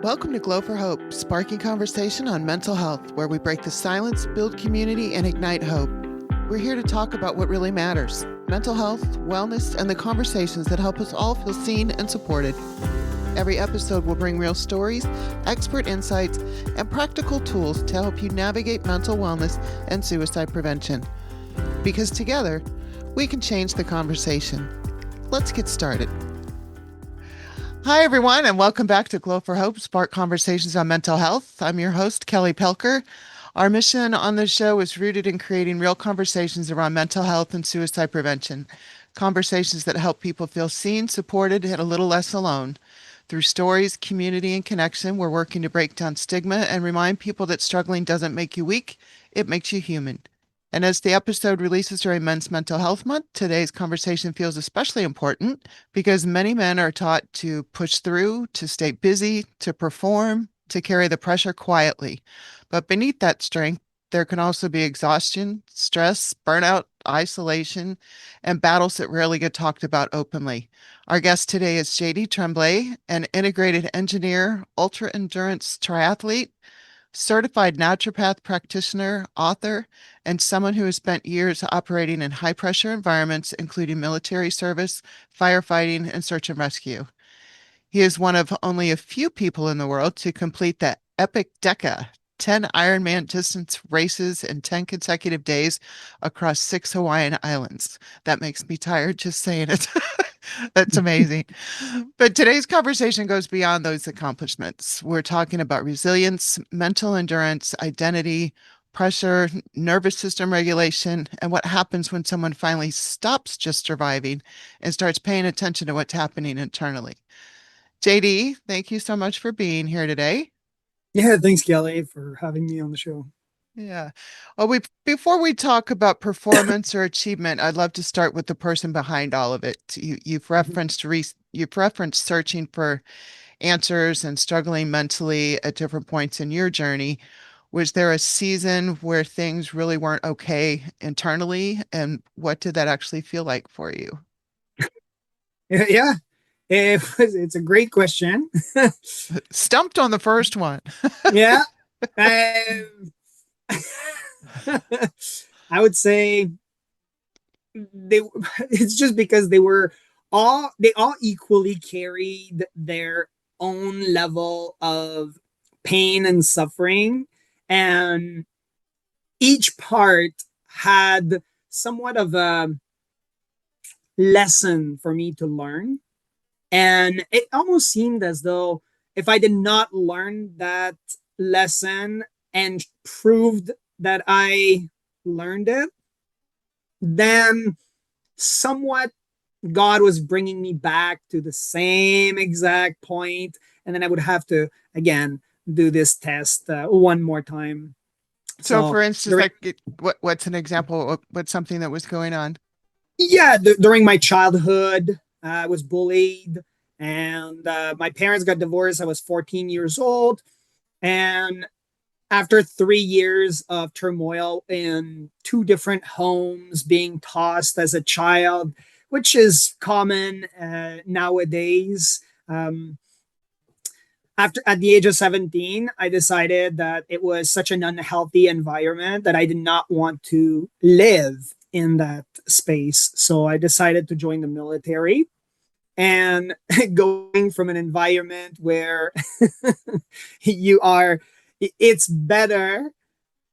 Welcome to Glow for Hope, sparking conversation on mental health, where we break the silence, build community, and ignite hope. We're here to talk about what really matters: mental health, wellness, and the conversations that help us all feel seen and supported. Every episode will bring real stories, expert insights, and practical tools to help you navigate mental wellness and suicide prevention. Because together, we can change the conversation. Let's get started. Hi, everyone, and welcome back to Glow for Hope, Spark Conversations on Mental Health. I'm your host, Kelly Pelker. Our mission on this show is rooted in creating real conversations around mental health and suicide prevention, conversations that help people feel seen, supported, and a little less alone. Through stories, community, and connection, we're working to break down stigma and remind people that struggling doesn't make you weak, it makes you human. And as the episode releases during Men's Mental Health Month, today's conversation feels especially important because many men are taught to push through, to stay busy, to perform, to carry the pressure quietly. But beneath that strength, there can also be exhaustion, stress, burnout, isolation, and battles that rarely get talked about openly. Our guest today is JD Tremblay, an integrated engineer, ultra endurance triathlete, certified naturopath practitioner, author, and someone who has spent years operating in high pressure environments, including military service, firefighting, and search and rescue. He is one of only a few people in the world to complete the epic DECA, 10 Ironman distance races in 10 consecutive days across 6 Hawaiian islands. That makes me tired just saying it. That's amazing. But today's conversation goes beyond those accomplishments. We're talking about resilience, mental endurance, identity, pressure, nervous system regulation, and what happens when someone finally stops just surviving and starts paying attention to what's happening internally. JD, thank you so much for being here today. Yeah, thanks, Kelly, for having me on the show. Yeah. Well, before we talk about performance or achievement, I'd love to start with the person behind all of it. You've referenced searching for answers and struggling mentally at different points in your journey. Was there a season where things really weren't okay internally, and what did that actually feel like for you? Yeah, it's a great question. Stumped on the first one. Yeah, um, I would say they. It's just because they all equally carried their own level of pain and suffering, and each part had somewhat of a lesson for me to learn. And it almost seemed as though if I did not learn that lesson and proved that I learned it, then somewhat God was bringing me back to the same exact point, and then I would have to again do this test one more time. So, So for instance, during what's an example of what's something that was going on? yeah, during my childhood, I was bullied, and my parents got divorced. I was 14 years old, and after 3 years of turmoil in two different homes, being tossed as a child, which is common nowadays. After at the age of 17, I decided that it was such an unhealthy environment that I did not want to live in that space. So I decided to join the military, and going from an environment where you are it's better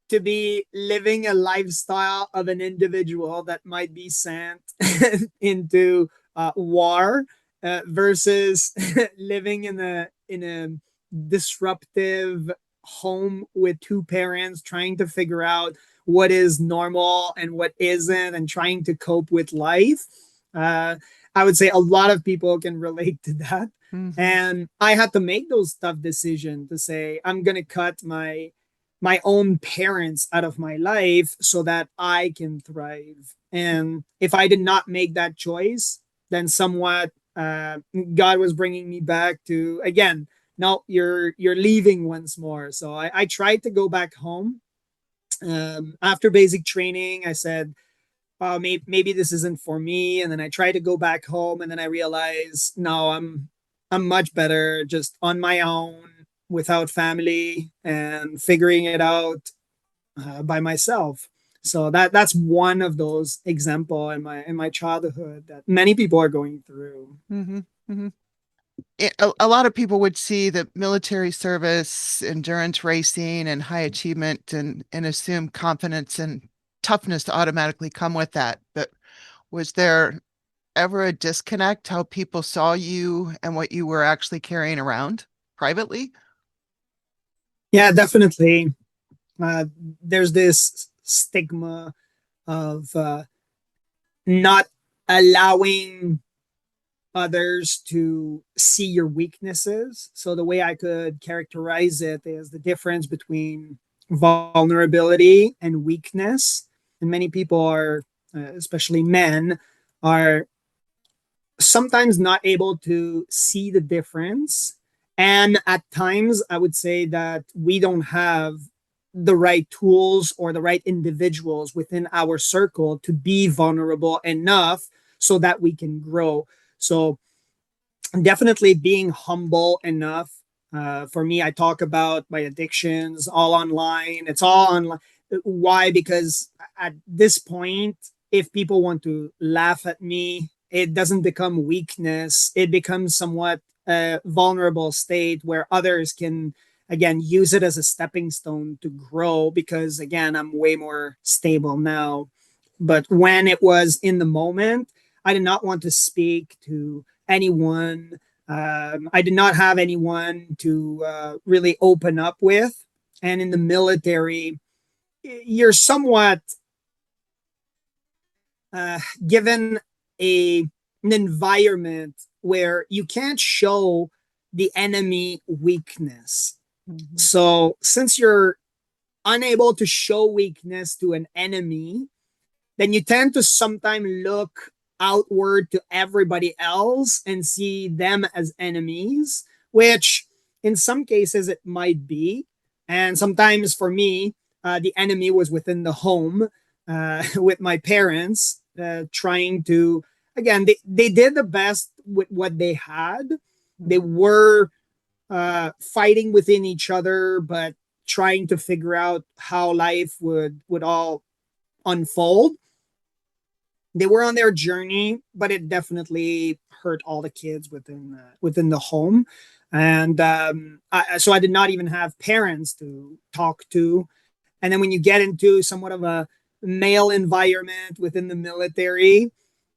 to be living a lifestyle of an individual that might be sent into war versus living in a disruptive home with two parents trying to figure out what is normal and what isn't and trying to cope with life. uh, I would say a lot of people can relate to that. Hmm. And I had to make those tough decisions to say I'm going to cut my own parents out of my life so that I can thrive. And if I did not make that choice, then somewhat God was bringing me back to again. No, you're leaving once more. So I tried to go back home. After basic training, I said, "Oh, maybe this isn't for me." And then I tried to go back home, and then I realized, no, I'm much better just on my own, without family and figuring it out by myself. So that's one of those example in my childhood that many people are going through. Mm-hmm. Mm-hmm. A lot of people would see the military service, endurance racing, and high achievement and assume confidence and toughness to automatically come with that. But was there ever a disconnect how people saw you and what you were actually carrying around privately? Yeah, definitely. Uh, there's this stigma of not allowing others to see your weaknesses. So the way I could characterize it is the difference between vulnerability and weakness. And many people are, especially men, are sometimes not able to see the difference. And at times, I would say that we don't have the right tools or the right individuals within our circle to be vulnerable enough so that we can grow. So, definitely being humble enough. For me, I talk about my addictions all online. It's all online. Why? Because at this point, if people want to laugh at me, it doesn't become weakness. It becomes somewhat a vulnerable state where others can, again, use it as a stepping stone to grow because, again, I'm way more stable now. But when it was in the moment, I did not want to speak to anyone. I did not have anyone to really open up with. And in the military, you're somewhat given a an environment where you can't show the enemy weakness. Mhm. So since you're unable to show weakness to an enemy, then you tend to sometimes look outward to everybody else and see them as enemies, which in some cases it might be. And sometimes for me, the enemy was within the home with my parents, trying to, again, they did the best with what they had. They Mhm. were fighting within each other, but trying to figure out how life would all unfold. They were on their journey, but it definitely hurt all the kids within the home. And so I did not even have parents to talk to. And then when you get into somewhat of a male environment within the military,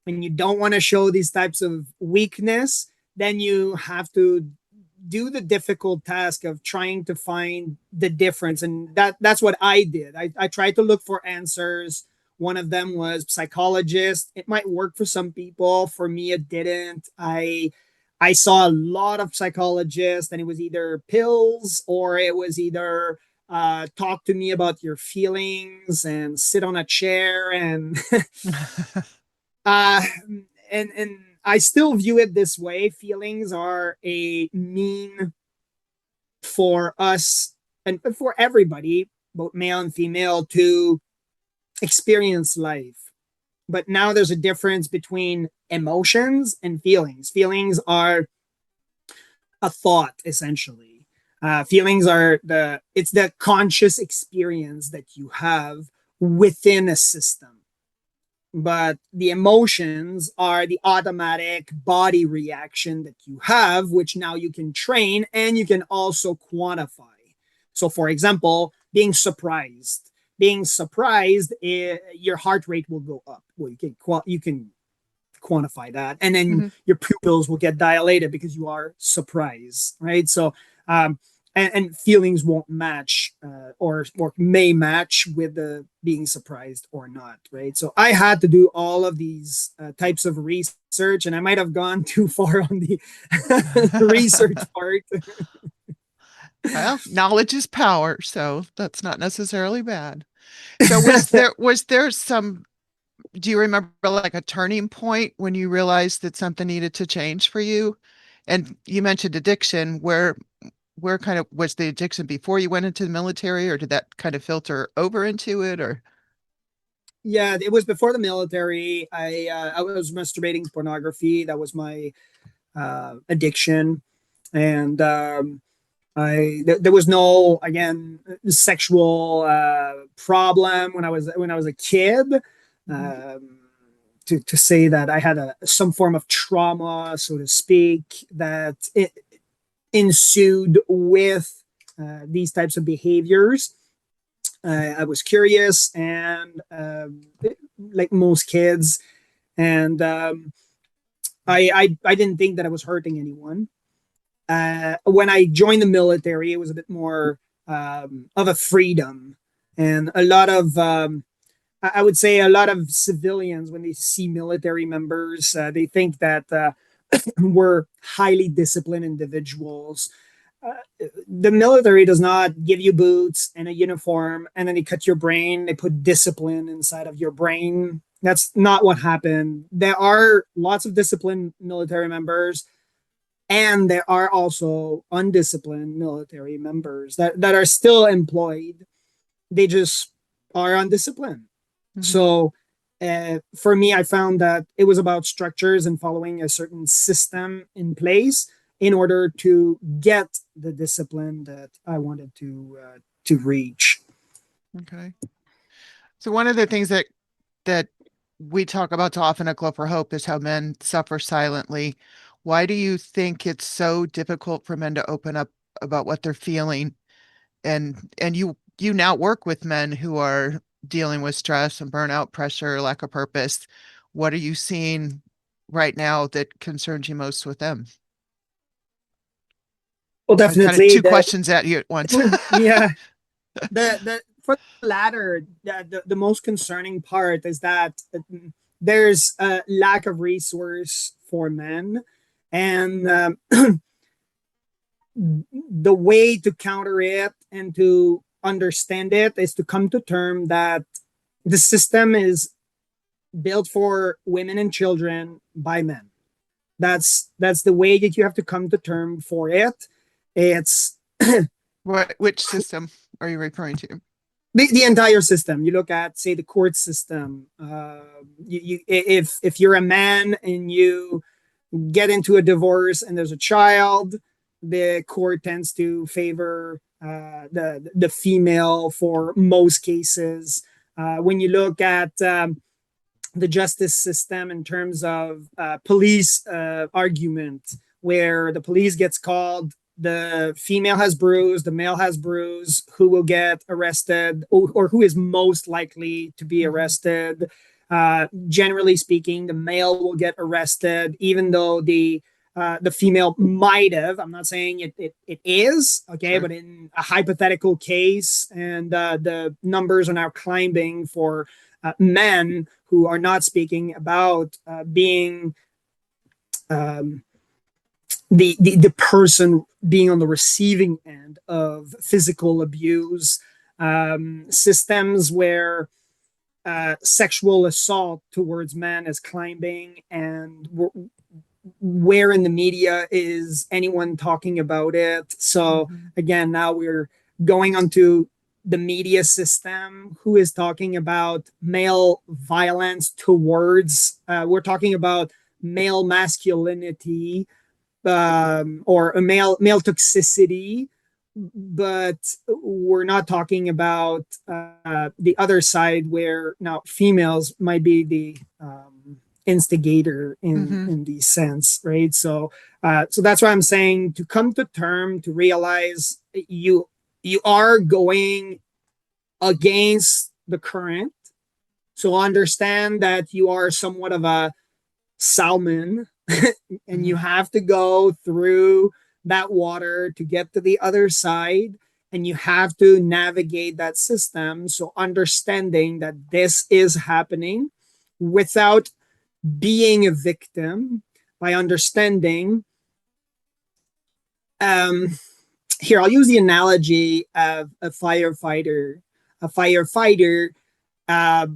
and you don't want to show these types of weakness, then you have to do the difficult task of trying to find the difference. And that's what I did. I tried to look for answers. One of them was psychologist. It might work for some people. For me, it didn't. I saw a lot of psychologists, and it was either pills or it was either talk to me about your feelings and sit on a chair and uh, and I still view it this way. Feelings are a mean for us and for everybody, both male and female, to experience life. But now there's a difference between emotions and feelings. Feelings are a thought, essentially. Feelings are it's the conscious experience that you have within a system. But the emotions are the automatic body reaction that you have, which now you can train and you can also quantify. So, for example, being surprised. Being surprised, your heart rate will go up. Well, you can quantify that, and then Mhm. your pupils will get dilated because you are surprised, right? So, um, and feelings won't match or may match with the being surprised or not, right? So I had to do all of these types of research, and I might have gone too far on the research part. Well, knowledge is power, so that's not necessarily bad. So was there some do you remember like a turning point when you realized that something needed to change for you? And you mentioned addiction, where kind of was the addiction before you went into the military, or did that kind of filter over into it, or Yeah, it was before the military. I was masturbating to pornography. That was my addiction, and There was no, again, sexual problem when I was a kid. Mhm. To say that I had some form of trauma, so to speak, that it ensued with these types of behaviors. I was curious, and like most kids, and I didn't think that I was hurting anyone. When I joined the military, it was a bit more of a freedom, and a lot of I would say a lot of civilians, when they see military members, they think that we're highly disciplined individuals. The military does not give you boots and a uniform and then they cut your brain. They put discipline inside of your brain. That's not what happened. There are lots of disciplined military members, and there are also undisciplined military members that are still employed. They just are undisciplined. Mhm. So for me, I found that it was about structures and following a certain system in place in order to get the discipline that I wanted to reach. Okay. So one of the things that we talk about so often at Glow for Hope is how men suffer silently. Why do you think it's so difficult for men to open up about what they're feeling? And you now work with men who are dealing with stress and burnout, pressure, lack of purpose. What are you seeing right now that concerns you most with them? Well, I kind of definitely two that. questions at you at once. Yeah, the for the latter, the most concerning part is that there's a lack of resource for men, and the way to counter it and to understand it is to come to term that the system is built for women and children by men. That's the way that you have to come to term for it. It's Which system are you referring to? the entire system. You look at, say, the court system. If you're a man and you get into a divorce and there's a child, the court tends to favor the female for most cases. When you look at the justice system in terms of police argument, where the police gets called, the female has bruised, the male has bruised, who will get arrested, or who is most likely to be Mhm. arrested. Generally speaking, the male will get arrested, even though the female might have. I'm not saying it is, okay, Sure. but in a hypothetical case, and the numbers are now climbing for men who are not speaking about being um, the person being on the receiving end of physical abuse, systems where sexual assault towards men is climbing, and where in the media is anyone talking about it? So Mhm. again, now we're going onto the media system, who is talking about male violence towards, we're talking about male masculinity, or a male toxicity, but we're not talking about the other side, where now females might be the instigator Mhm. in the sense, right? So that's why I'm saying, to come to term, to realize you are going against the current. So understand that you are somewhat of a salmon, and you Mhm. have to go through that water to get to the other side, and you have to navigate that system. So understanding that this is happening without being a victim, by understanding, um here, I'll use the analogy of a firefighter. A firefighter uh,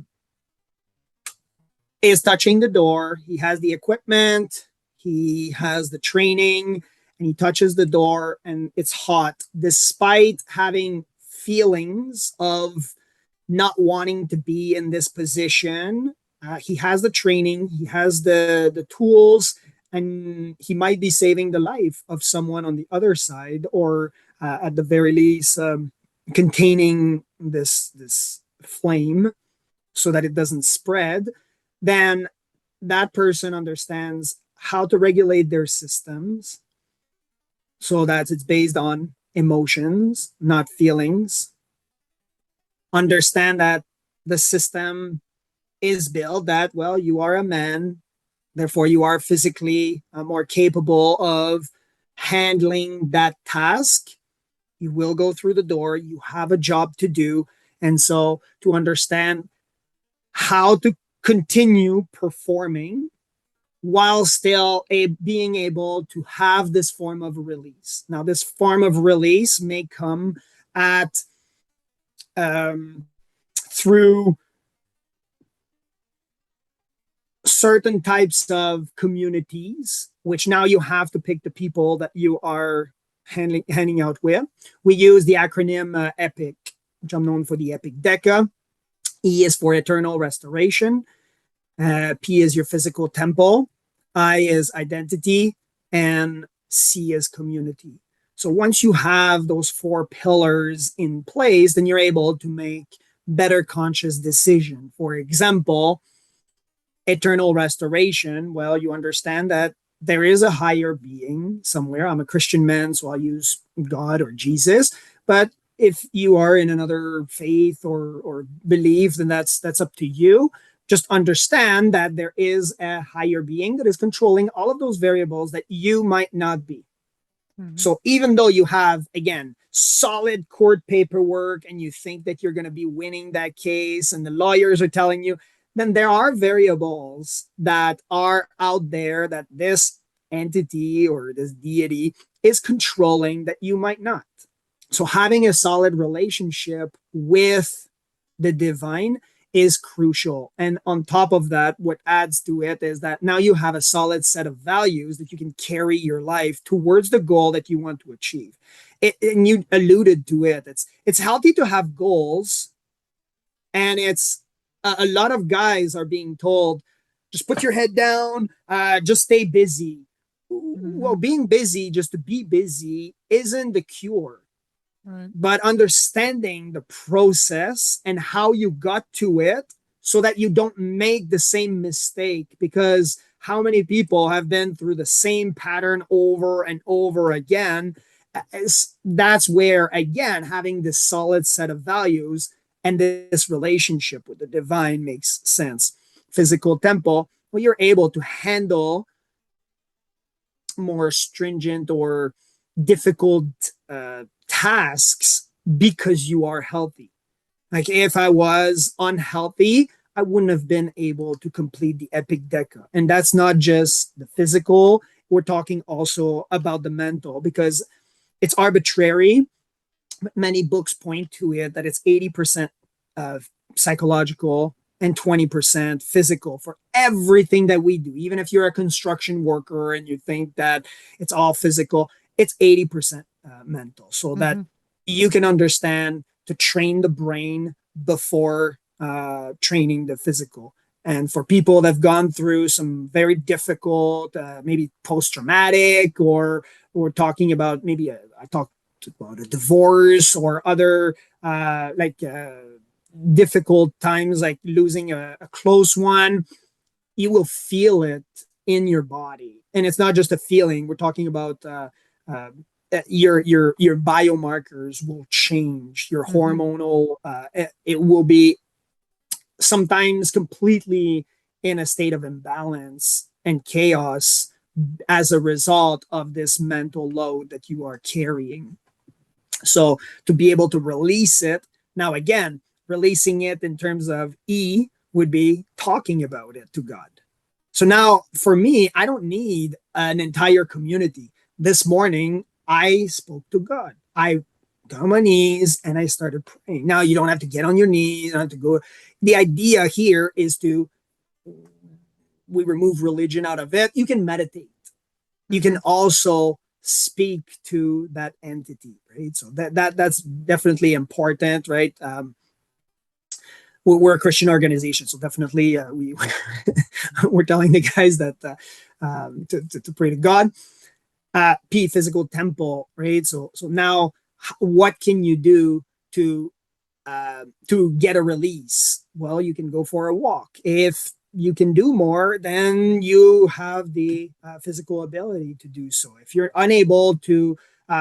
is touching the door. He has the equipment, he has the training, and he touches the door and it's hot. Despite having feelings of not wanting to be in this position, he has the training, he has the tools, and he might be saving the life of someone on the other side, or at the very least, containing this flame so that it doesn't spread, then that person understands how to regulate their systems so that it's based on emotions, not feelings. Understand that the system is built that, well, you are a man, therefore you are physically more capable of handling that task. You will go through the door, you have a job to do. And so to understand how to continue performing while still being able to have this form of release. Now, this form of release may come at through certain types of communities, which now you have to pick the people that you are handing out with. We use the acronym EPIC, which I'm known for the EPIC Deca. E is for eternal restoration. P is your physical temple. I is identity. And C is community. So once you have those 4 pillars in place, then you're able to make better conscious decision. For example, eternal restoration. Well, you understand that there is a higher being somewhere. I'm a Christian man, so I'll use God or Jesus. But if you are in another faith or belief, then that's up to you. Just understand that there is a higher being that is controlling all of those variables that you might not be. Mm-hmm. So even though you have, again, solid court paperwork and you think that you're going to be winning that case and the lawyers are telling you, then there are variables that are out there that this entity or this deity is controlling that you might not. So having a solid relationship with the divine is crucial. And on top of that, what adds to it is that now you have a solid set of values that you can carry your life towards the goal that you want to achieve. And you alluded to it. It's healthy to have goals, and it's a lot of guys are being told, just put your head down, just stay busy. Mm-hmm. Well, being busy just to be busy isn't the cure. Right. But understanding the process and how you got to it so that you don't make the same mistake, because how many people have been through the same pattern over and over again? That's where, again, having this solid set of values and this relationship with the divine makes sense. Physical temple, well, you're able to handle more stringent or difficult tasks because you are healthy. Like if I was unhealthy, I wouldn't have been able to complete the Epic Deca. And that's not just the physical. We're talking also about the mental, because it's arbitrary. Many books point to it that it's 80% psychological and 20% physical for everything that we do. Even if you're a construction worker and you think that it's all physical, it's 80% mental, so that you can understand to train the brain before training the physical. And for people that have gone through some very difficult, maybe post-traumatic, or we're talking about maybe I talked about a divorce or other difficult times, like losing a close one, you will feel it in your body. And it's not just a feeling. We're talking about your biomarkers will change, your hormonal, it will be sometimes completely in a state of imbalance and chaos as a result of this mental load that you are carrying. So to be able to release it, now again, releasing it in terms of E would be talking about it to God. So now for me, I don't need an entire community. This morning, I spoke to God. I got on my knees and I started praying. Now you don't have to get on your knees. You don't have to go. The idea here is we remove religion out of it. You can meditate. You can also speak to that entity, right? So that's definitely important, right? We're a Christian organization, so definitely we're telling the guys that to pray to God. P, physical temple, right? So now what can you do to get a release? Well, you can go for a walk. If you can do more, then you have the physical ability to do so. If you're unable to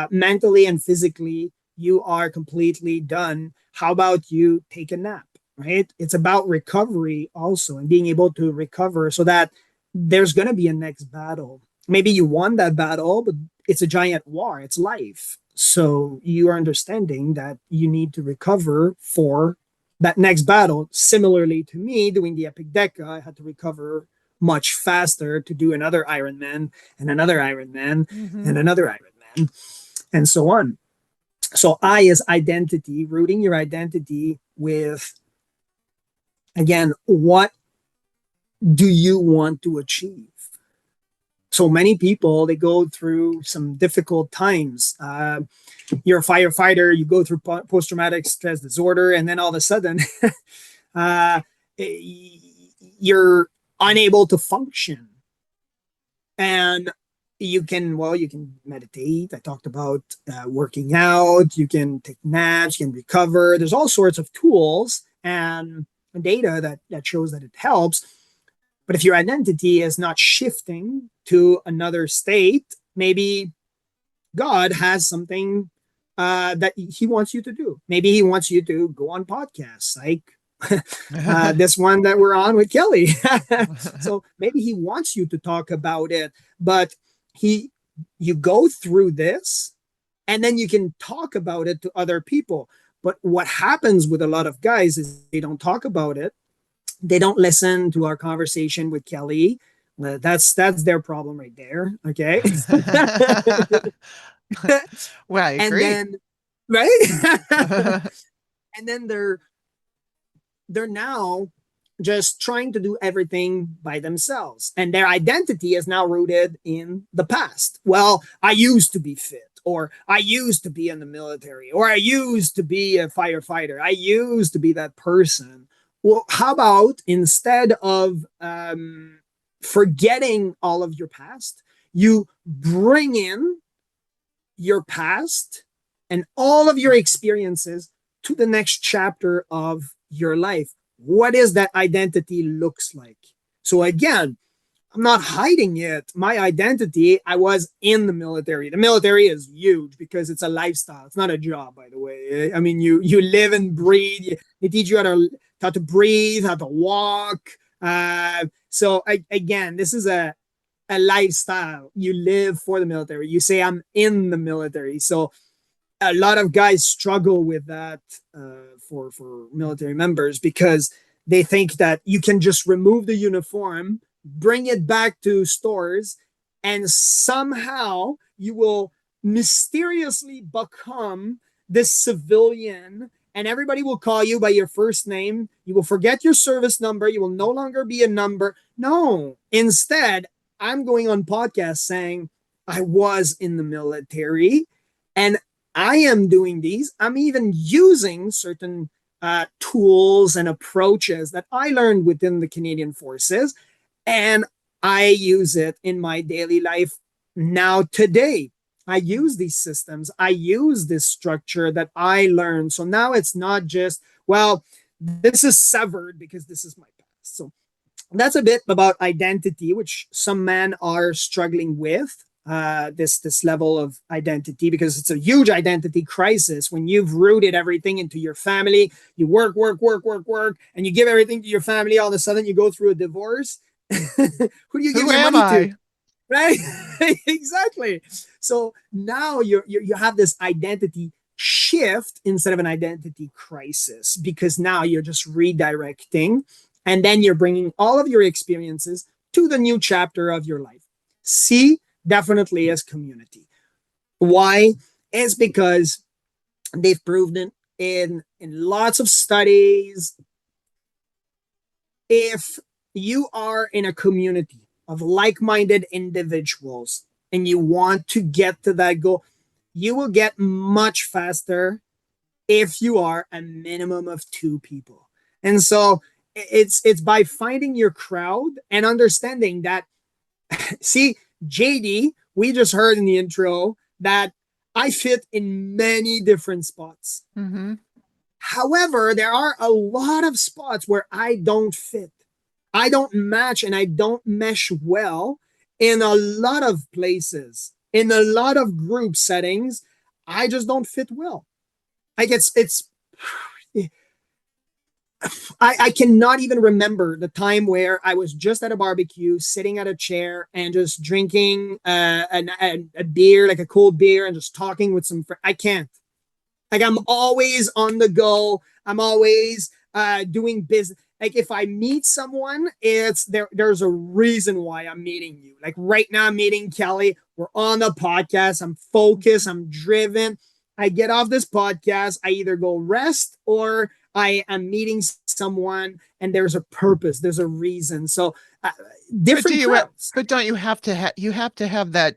mentally and physically, you are completely done. How about you take a nap? Right? It's about recovery also, and being able to recover so that there's going to be a next battle. Maybe you won that battle, but it's a giant war. It's life. So you are understanding that you need to recover for that next battle. Similarly to me doing the Epic Deca, I had to recover much faster to do another Ironman and another Ironman Mm-hmm. and another Ironman and so on. So I is identity, rooting your identity with, again, what do you want to achieve? So many people, they go through some difficult times. You're a firefighter, you go through post-traumatic stress disorder, and then all of a sudden uh, you're unable to function. And you can, well, you can meditate. I talked about working out. You can take naps. You can recover. There's all sorts of tools and data that shows that it helps. But if your identity is not shifting to another state, maybe God has something that He wants you to do. Maybe He wants you to go on podcasts like this one that we're on with Kelly. So maybe He wants you to talk about it, but you go through this and then you can talk about it to other people. But what happens with a lot of guys is they don't talk about it. They don't listen to our conversation with Kelly. That's their problem right there. Okay. Well, I And agree. then right. And then they're now just trying to do everything by themselves, and their identity is now rooted in the past. Well, I used to be fit, or I used to be in the military, or I used to be a firefighter, I used to be that person. Well, how about instead of forgetting all of your past, you bring in your past and all of your experiences to the next chapter of your life. What is that identity looks like? So again, I'm not hiding it. My identity, I was in the military. The military is huge because it's a lifestyle. It's not a job, by the way. I mean, you live and breathe. They teach you how to breathe, how to walk. Again, this is a lifestyle. You live for the military. You say, I'm in the military. So a lot of guys struggle with that for military members because they think that you can just remove the uniform, bring it back to stores, and somehow you will mysteriously become this civilian, and everybody will call you by your first name. You will forget your service number. You will no longer be a number. No, instead, I'm going on podcasts saying I was in the military and I am doing these. I'm even using certain tools and approaches that I learned within the Canadian Forces, and I use it in my daily life now today. I use these systems. I use this structure that I learned. So now it's not just, well, this is severed because this is my past. So that's a bit about identity, which some men are struggling with. This level of identity, because it's a huge identity crisis when you've rooted everything into your family. You work, and you give everything to your family. All of a sudden, you go through a divorce. Who do you give Who your am money to? I? Right. Exactly. So now you have this identity shift instead of an identity crisis, because now you're just redirecting, and then you're bringing all of your experiences to the new chapter of your life. C definitely is community. Why? It's because they've proven it in lots of studies. If you are in a community of like-minded individuals and you want to get to that goal, you will get much faster if you are a minimum of two people. And so it's by finding your crowd and understanding that, see, JD, we just heard in the intro that I fit in many different spots. Mm-hmm. However, there are a lot of spots where I don't fit. I don't match and I don't mesh well in a lot of places, in a lot of group settings. I just don't fit well. Like it's I cannot even remember the time where I was just at a barbecue, sitting at a chair and just drinking a beer, like a cold beer, and just talking with some friends. I can't. Like I'm always on the go. I'm always doing business. Like if I meet someone, it's there. There's a reason why I'm meeting you. Like right now, I'm meeting Kelly. We're on the podcast. I'm focused. I'm driven. I get off this podcast. I either go rest or I am meeting someone, and there's a purpose. There's a reason. So But do different you? crowds. But don't you have to you have to have that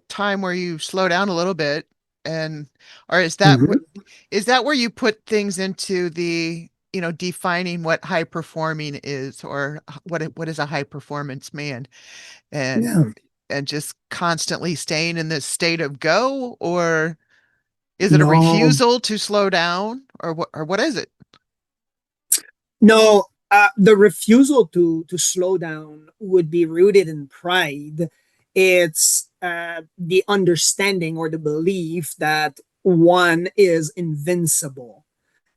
time where you slow down a little bit, and or Mhm. is that where you put things into the defining what high performing is, or what is a high performance man, and Yeah. just constantly staying in this state of go, or is it a No. refusal to slow down, or what is it? No, the refusal to slow down would be rooted in pride. It's the understanding or the belief that one is invincible,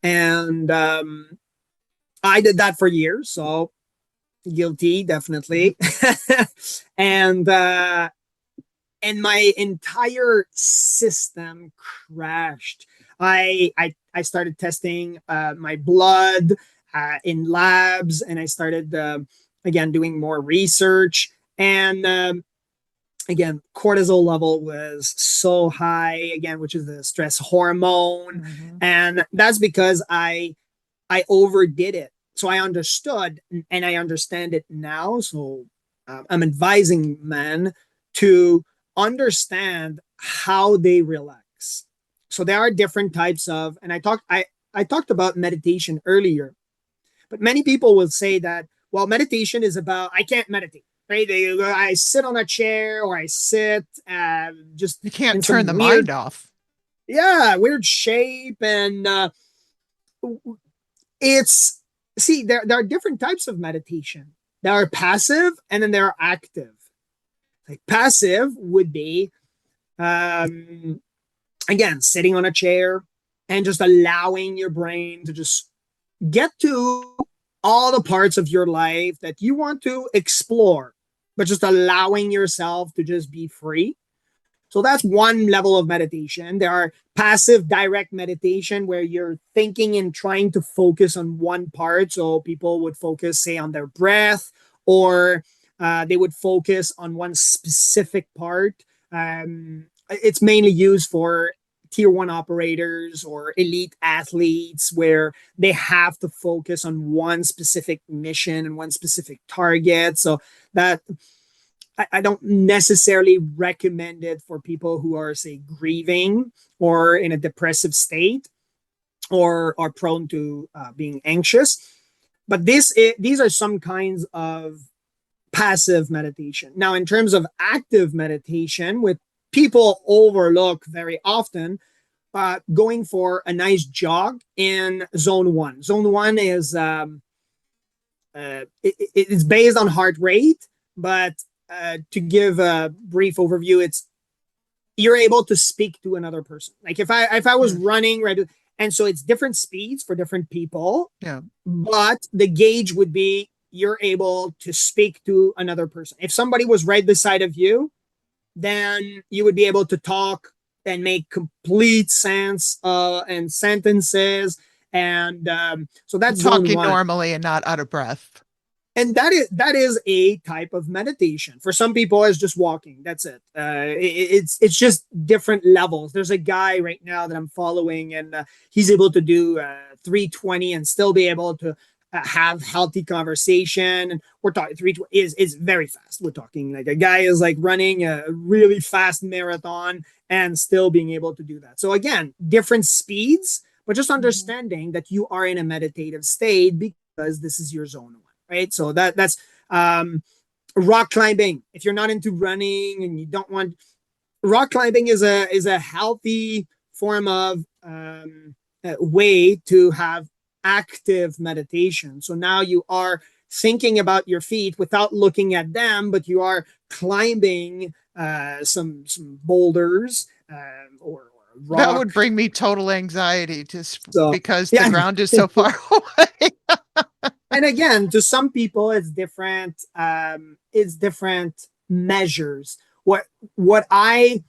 and I did that for years. So guilty, definitely, and and my entire system crashed. I started testing my blood in labs, and I started again doing more research. And again, cortisol level was so high again, which is the stress hormone, Mm-hmm. and that's because I overdid it. So I understood, and I understand it now. So I'm advising men to understand how they relax. So there are different types of, and I talked about meditation earlier, but many people will say that, well, meditation is about I can't meditate. Right? I sit on a chair or I sit just You can't in turn some the mind weird, off. yeah, weird shape, and it's see there are different types of meditation. There are passive and then there are active. Like passive would be um again sitting on a chair and just allowing your brain to just get to all the parts of your life that you want to explore, but just allowing yourself to just be free. So that's one level of meditation. There are passive direct meditation where you're thinking and trying to focus on one part. So people would focus, say, on their breath, or they would focus on one specific part. It's mainly used for tier one operators or elite athletes where they have to focus on one specific mission and one specific target. So that I don't necessarily recommend it for people who are, say, grieving or in a depressive state or are prone to being anxious. But these are some kinds of passive meditation. Now, in terms of active meditation, with people overlook very often, going for a nice jog in zone one. Zone one is it's based on heart rate, but to give a brief overview, it's you're able to speak to another person. Like if I was Mm, running right, and so it's different speeds for different people, yeah. but the gauge would be you're able to speak to another person. If somebody was right beside of you, then you would be able to talk and make complete sense and sentences. And so that's zone Talking one. normally and not out of breath. And that is a type of meditation. For some people, it's just walking. That's it. It's just different levels. There's a guy right now that I'm following, and he's able to do 320 and still be able to have healthy conversation. And we're talking 320 is very fast. We're talking like a guy is like running a really fast marathon and still being able to do that. So again, different speeds, but just Mhm. understanding that you are in a meditative state because this is your zone one, right? So that's um, rock climbing. If you're not into running and you don't want, rock climbing is a healthy form of way to have active meditation. So now you are thinking about your feet without looking at them, but you are climbing some boulders or That would rock. bring me total anxiety just So because the yeah, ground is so far away. and again, to some people, it's different. It's different measures. What I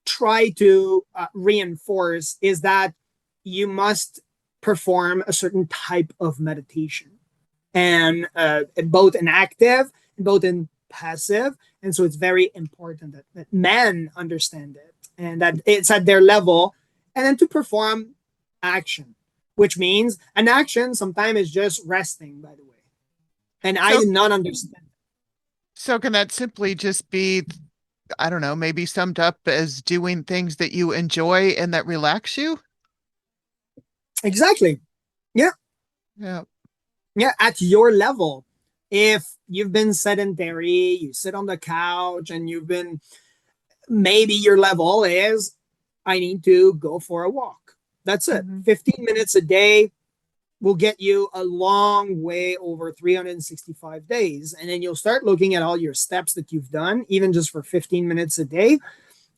try to reinforce is that you must perform a certain type of meditation, and both in active and both in passive. And so it's very important that men understand it and that it's at their level, and then to perform action, which means an action sometimes is just resting, by the way. And I So did not understand. so can that simply just be, I don't know, maybe summed up as doing things that you enjoy and that relax you? Exactly. Yeah. Yeah. Yeah. At your level, if you've been sedentary, you sit on the couch and you've been, maybe your level is, I need to go for a walk. That's it. Mhm. 15 minutes a day will get you a long way over 365 days. And then you'll start looking at all your steps that you've done, even just for 15 minutes a day.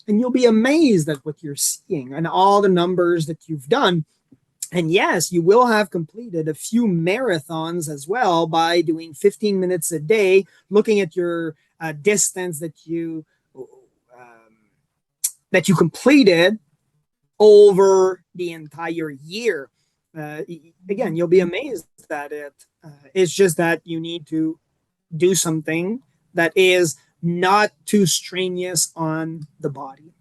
And you'll be amazed at what you're seeing and all the numbers that you've done. And yes, you will have completed a few marathons as well by doing 15 minutes a day, looking at your distance that you completed over the entire year. Again, Mhm. you'll be amazed at it. It's just that you need to do something that is not too strenuous on the body.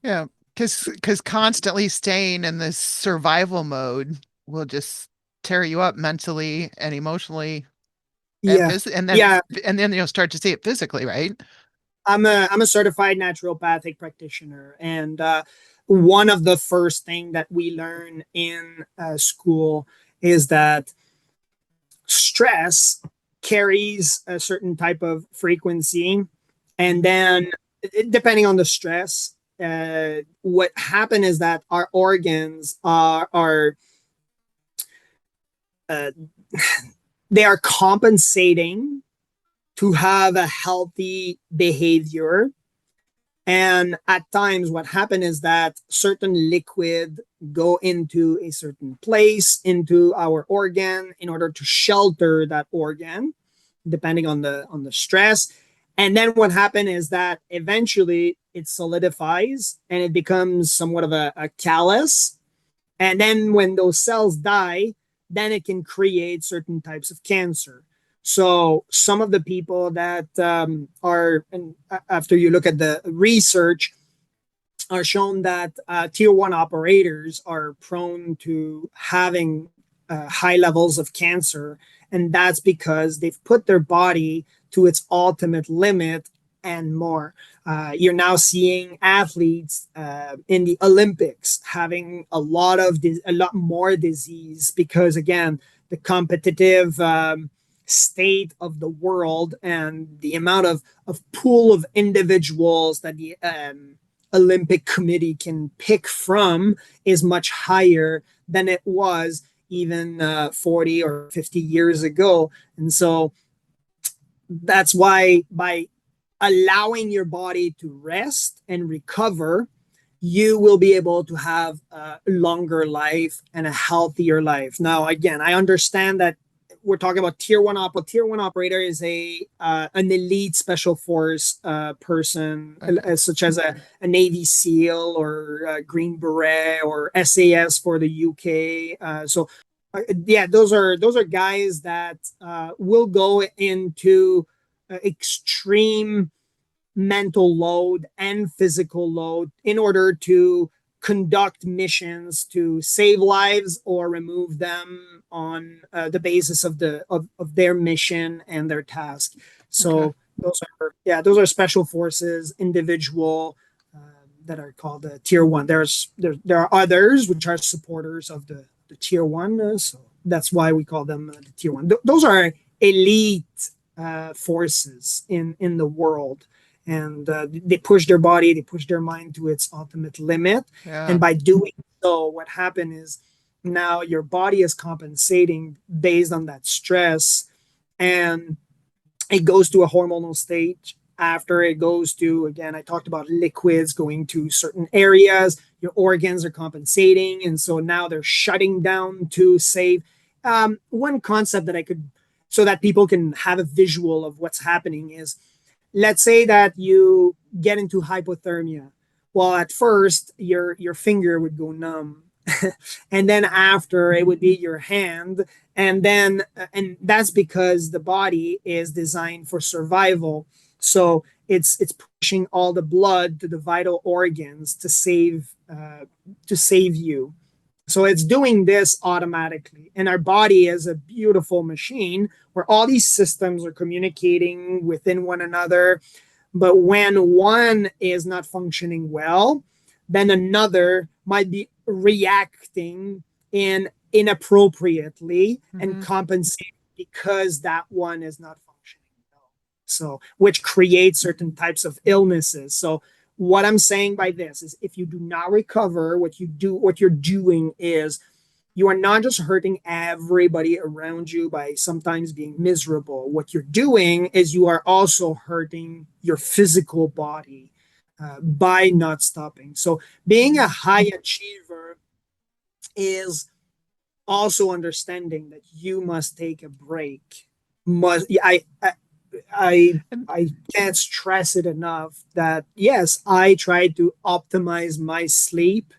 Yeah. Because constantly staying in this survival mode will just tear you up mentally and emotionally and Yeah, then yeah. you'll start to see it physically, right? I'm a certified naturopathic practitioner, and one of the first thing that we learn in school is that stress carries a certain type of frequency, and Mhm. then depending on the stress, what happen is that our organs are uh, they are compensating to have a healthy behavior. And at times, what happens is that certain liquid go into a certain place, into our organ, in order to shelter that organ, depending on the stress. And then what happens is that eventually it solidifies and it becomes somewhat of a callus. And then when those cells die, then it can create certain types of cancer. So some of the people that are, and after you look at the research, are shown that tier one operators are prone to having high levels of cancer. And that's because they've put their body to its ultimate limit and more. You're now seeing athletes in the Olympics having a lot more disease because, again, the competitive state of the world and the amount of pool of individuals that the Olympic Committee can pick from is much higher than it was even 40 or 50 years ago. And so that's why by allowing your body to rest and recover, you will be able to have a longer life and a healthier life. Now, again, I understand that we're talking about tier one operator is a an elite special force person, Okay. such as a Navy SEAL or a Green Beret or SAS for the UK. Yeah, those are guys that will go into extreme mental load and physical load in order to conduct missions to save lives or remove them on the basis of their mission and their task. Okay. So those are special forces individual that are called tier one. There are others which are supporters of the tier one, so that's why we call them the tier one. Those are elite forces in the world, and they push their body, they push their mind to its ultimate limit. And Yeah. by doing so, what happened is now your body is compensating based on that stress, and it goes to a hormonal stage. After it goes to, again, I talked about liquids going to certain areas, your organs are compensating, and so now they're shutting down to save. One concept that I could, so that people can have a visual of what's happening, is, let's say that you get into hypothermia. Well, at first your finger would go numb, and then after it would be your hand, and that's because the body is designed for survival. So it's pushing all the blood to the vital organs to save you. So it's doing this automatically. And our body is a beautiful machine where all these systems are communicating within one another. But when one is not functioning well, then another might be reacting inappropriately and Hmm. compensating because that one is not functioning well. So, which creates certain types of illnesses. So, what I'm saying by this is, if you do not recover, what you're doing is, you are not just hurting everybody around you by sometimes being miserable. What you're doing is you are also hurting your physical body by not stopping. So being a high achiever is also understanding that you must take a break. Must I And, I can't stress it enough that yes, I try to optimize my sleep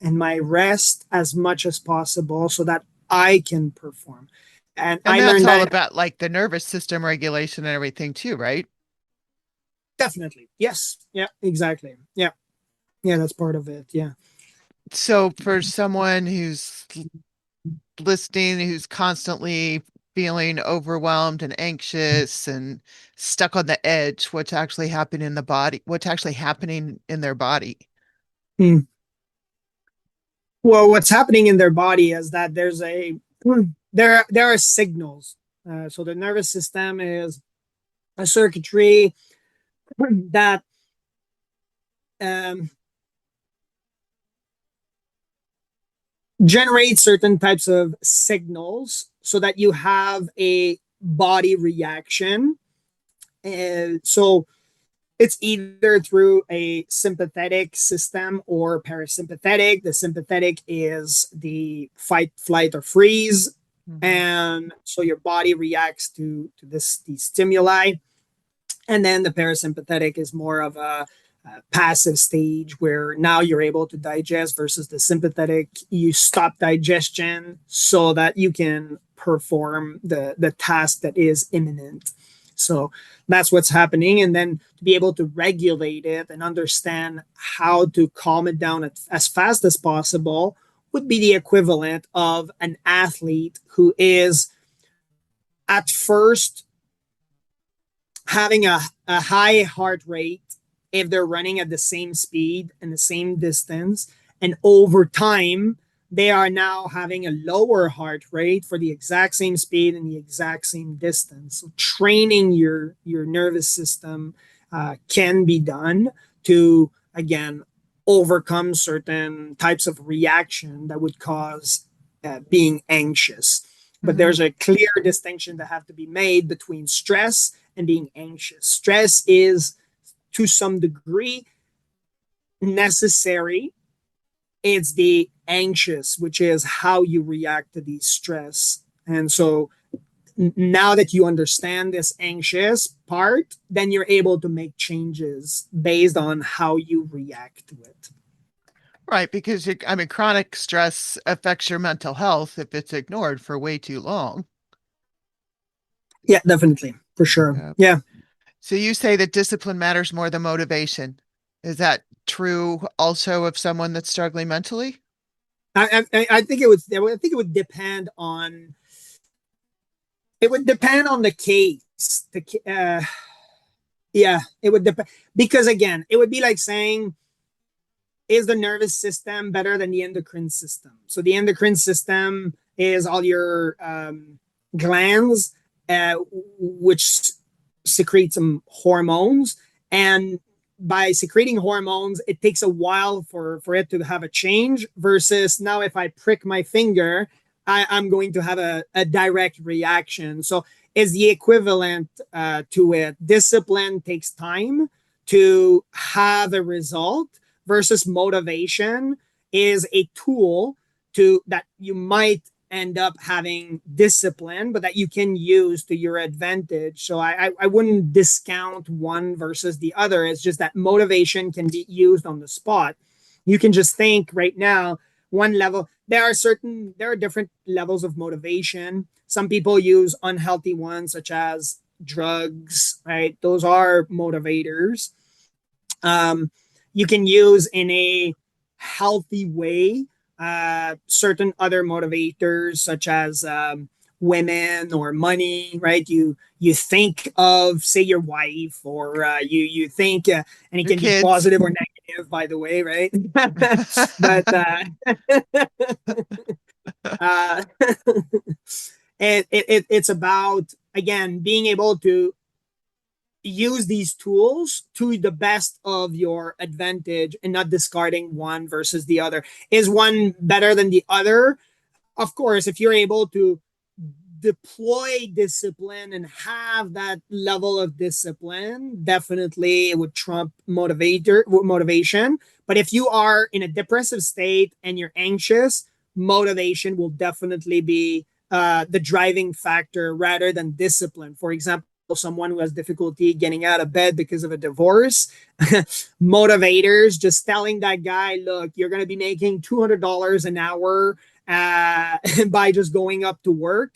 and my rest as much as possible so that I can perform. And and I that's learned all that about like the nervous system regulation and everything too, right? definitely. Yes. Yeah, exactly. Yeah. Yeah, that's part of it. Yeah. So for someone who's listening, who's constantly feeling overwhelmed and anxious and stuck on the edge, what's actually happening in the body, what's actually happening in their body. Hmm. Well, what's happening in their body is that there are signals. So the nervous system is a circuitry that um, generates certain types of signals so that you have a body reaction. And so it's either through a sympathetic system or parasympathetic. The sympathetic is the fight, flight, or freeze. Mhm. And so your body reacts to these stimuli. And then the parasympathetic is more of a passive stage where now you're able to digest, versus the sympathetic, you stop digestion so that you can perform the task that is imminent. So that's what's happening. And then to be able to regulate it and understand how to calm it down as fast as possible would be the equivalent of an athlete who is at first having a high heart rate if they're running at the same speed and the same distance. And over time, they are now having a lower heart rate for the exact same speed and the exact same distance. So training your nervous system can be done to, again, overcome certain types of reaction that would cause being anxious. But Mhm. there's a clear distinction that have to be made between stress and being anxious. Stress is to some degree necessary. It's the anxious, which is how you react to the stress. And so now that you understand this anxious part, then you're able to make changes based on how you react to it. Right, because I mean, chronic stress affects your mental health if it's ignored for way too long. Yeah, definitely. For sure. Yeah. Yeah. So you say that discipline matters more than motivation. Is that true also of someone that's struggling mentally? I think it would depend on the case. Yeah, it would depend, because again, it would be like saying, is the nervous system better than the endocrine system? So the endocrine system is all your glands, which secrete some hormones, And by secreting hormones, it takes a while for it to have a change, versus now if I prick my finger, I'm going to have a direct reaction. So is the equivalent to it. Discipline takes time to have a result, versus motivation is a tool to that you might end up having discipline, but that you can use to your advantage. So I wouldn't discount one versus the other. It's just that motivation can be used on the spot. You can just think right now, one level, there are different levels of motivation. Some people use unhealthy ones, such as drugs, right? Those are motivators. Um, you can use in a healthy way certain other motivators, such as women or money, right? You think of, say, your wife, or you think, and it Your can be kids. positive or negative, by the way, right? But uh, it's about, again, being able to use these tools to the best of your advantage and not discarding one versus the other. Is one better than the other? Of course, if you're able to deploy discipline and have that level of discipline, definitely it would trump motivation. But if you are in a depressive state and you're anxious, motivation will definitely be the driving factor rather than discipline. For example, someone who has difficulty getting out of bed because of a divorce, motivators just telling that guy, look, you're going to be making $200 an hour by just going up to work.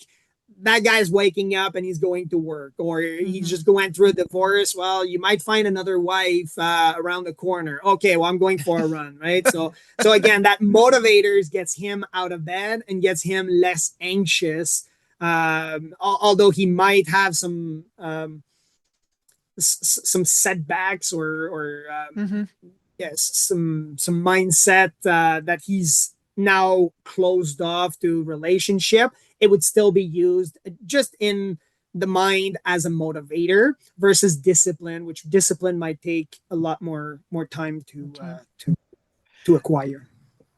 That guy's waking up and he's going to work, or he's just going through a divorce. Well, you might find another wife around the corner. Okay, well, I'm going for a run, right? So again, that motivators gets him out of bed and gets him less anxious. Although he might have some setbacks, Mm-hmm. yes, some mindset that he's now closed off to relationship, it would still be used just in the mind as a motivator, versus discipline, which discipline might take a lot more time to acquire.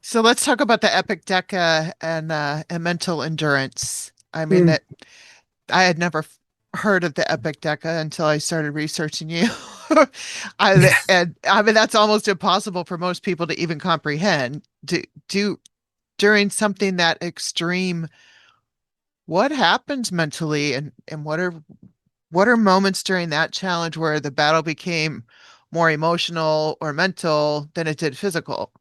So let's talk about the Epic Deca and mental endurance. I mean Mm. that I had never heard of the Epic Deca until I started researching you. And I mean that's almost impossible for most people to even comprehend. Do during something that extreme, what happens mentally, and what are moments during that challenge where the battle became more emotional or mental than it did physical?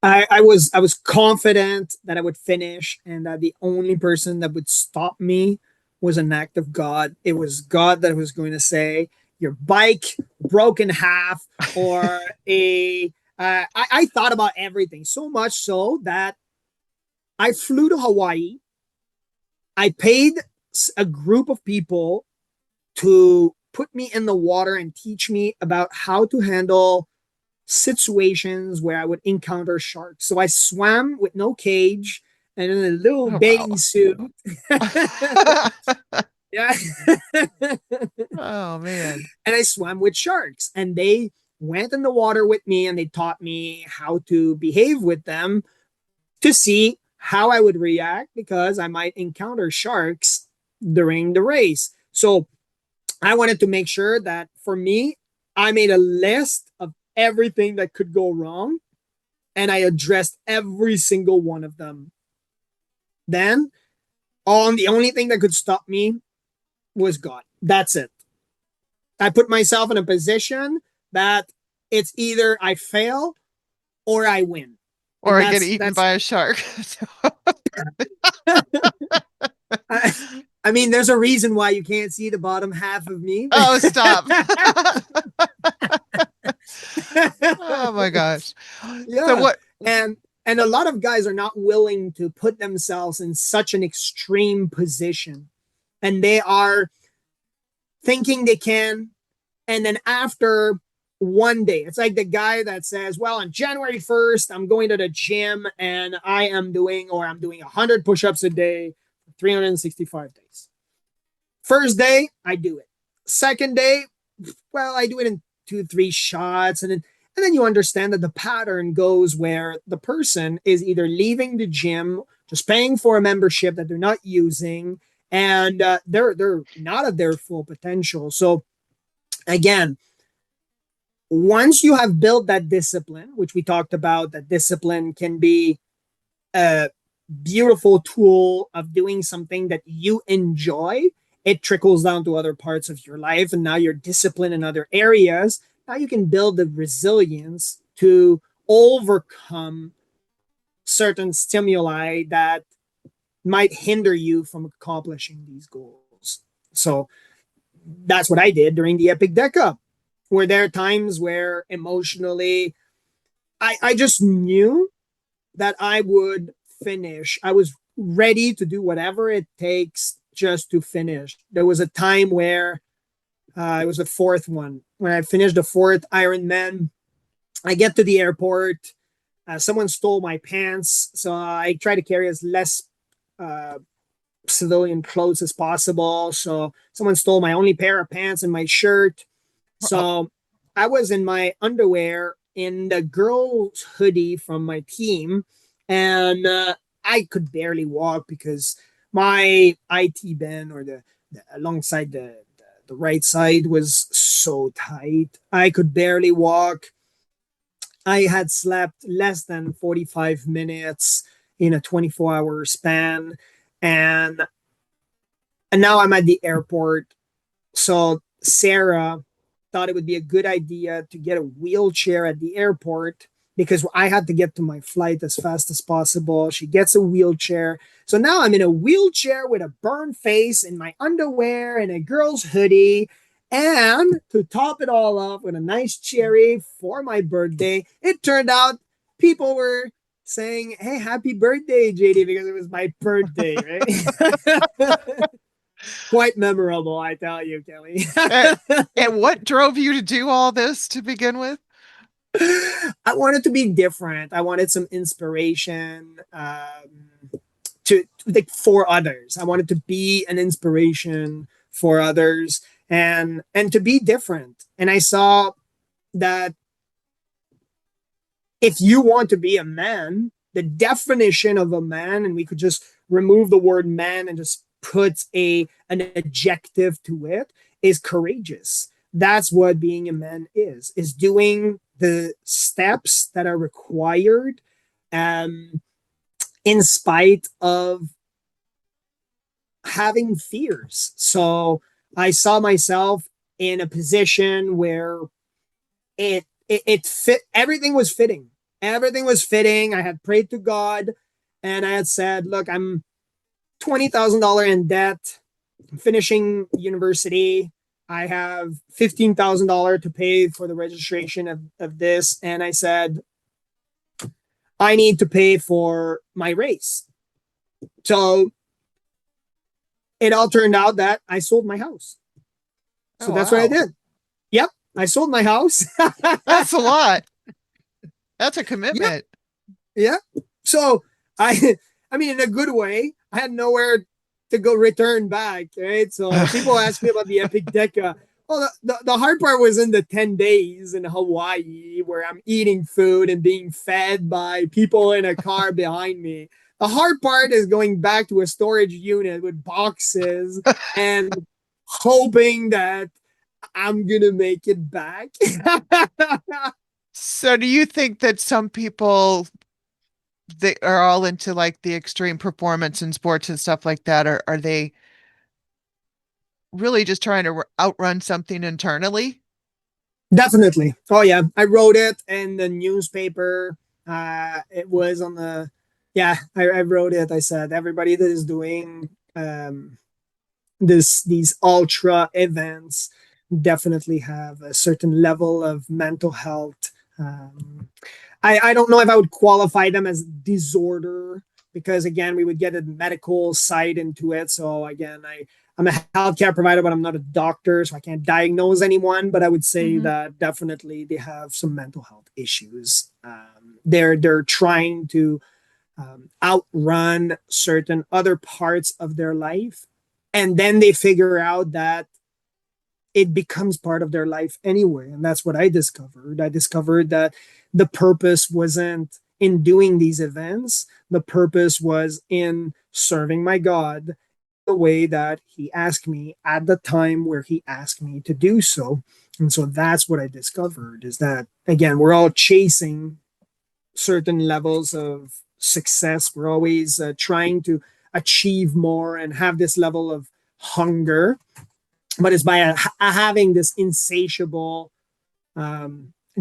I was confident that I would finish, and that the only person that would stop me was an act of God. It was God that was going to say, "Your bike broke in half," or a. I thought about everything, so much so that I flew to Hawaii. I paid a group of people to put me in the water and teach me about how to handle situations where I would encounter sharks. So I swam with no cage and in a little Oh wow. bathing suit. Yeah. Oh man. And I swam with sharks, and they went in the water with me and they taught me how to behave with them to see how I would react, because I might encounter sharks during the race. So I wanted to make sure that for me, I made a list of everything that could go wrong and I addressed every single one of them. Then, on the only thing that could stop me was God. That's it. I put myself in a position that it's either I fail or I win. Or And I get that's eaten that's by a shark. I, I mean, there's a reason why you can't see the bottom half of me. Oh, stop. Oh my gosh. So Yeah. what And a lot of guys are not willing to put themselves in such an extreme position. And they are thinking they can. And then after one day, it's like the guy that says, well, on January 1st, I'm going to the gym and I'm doing 100 push ups a day for 365 days. First day, I do it. Second day, well, I do it in 2, 3 shots, and then you understand that the pattern goes where the person is either leaving the gym, just paying for a membership that they're not using, and they're not at their full potential. So again, once you have built that discipline, which we talked about, that discipline can be a beautiful tool of doing something that you enjoy. It trickles down to other parts of your life, and now you're disciplined in other areas. Now you can build the resilience to overcome certain stimuli that might hinder you from accomplishing these goals. So that's what I did during the Epic Deca. Were there times where emotionally I just knew that I would finish. I was ready to do whatever it takes just to finish. There was a time where it was the fourth one. When I finished the fourth Ironman, I get to the airport. Someone stole my pants, so I try to carry as less uh, civilian clothes as possible. So someone stole my only pair of pants and my shirt. Oh, So I was in my underwear in the girl's hoodie from my team, and I could barely walk because my IT band or the alongside the right side was so tight. I could barely walk. I had slept less than 45 minutes in a 24-hour span, and and now I'm at the airport. So Sarah thought it would be a good idea to get a wheelchair at the airport because I had to get to my flight as fast as possible. She gets a wheelchair. So now I'm in a wheelchair with a burned face in my underwear and a girl's hoodie. And to top it all off with a nice cherry for my birthday, it turned out people were saying, "Hey, happy birthday, JD," because it was my birthday, right? Quite memorable, I tell you, Kelly. and, and what drove you to do all this to begin with? I wanted to be different. I wanted some inspiration to like for others. I wanted to be an inspiration for others and to be different. And I saw that if you want to be a man, the definition of a man, and we could just remove the word man and just put an adjective to it, is courageous. That's what being a man is doing the steps that are required um, in spite of having fears. So I saw myself in a position where it fit, everything was fitting. Everything was fitting. I had prayed to God and I had said, look, I'm $20,000 in debt. I'm finishing university. I have $15,000 to pay for the registration of this. And I said, I need to pay for my race. So it all turned out that I sold my house. So Oh, that's what I wow. did. Yep. I sold my house. That's a lot. That's a Yep. commitment. Yeah. So I mean, in a good way, I had nowhere to go return back. Right. So people ask me about the Epic Deca. Well, the hard part was in the 10 days in Hawaii where I'm eating food and being fed by people in a car behind me. The hard part is going back to a storage unit with boxes and hoping that I'm going to make it back. So do you think that some people they are all into like the extreme performance in sports and stuff like that, or are they really just trying to outrun something internally? Definitely. Oh yeah, I wrote it in the newspaper. It was on the yeah. I wrote it. I said everybody that is doing these ultra events definitely have a certain level of mental health. I don't know if I would qualify them as disorder because again we would get a medical side into it. So again, I'm a healthcare provider, but I'm not a doctor, so I can't diagnose anyone. But I would say Mm-hmm. that definitely they have some mental health issues. They're trying to outrun certain other parts of their life, and then they figure out that it becomes part of their life anyway. And that's what I discovered. I discovered that the purpose wasn't in doing these events, the purpose was in serving my God the way that He asked me at the time where He asked me to do so. And so that's what I discovered is that, again, we're all chasing certain levels of success. We're always trying to achieve more and have this level of hunger, but it's by having this insatiable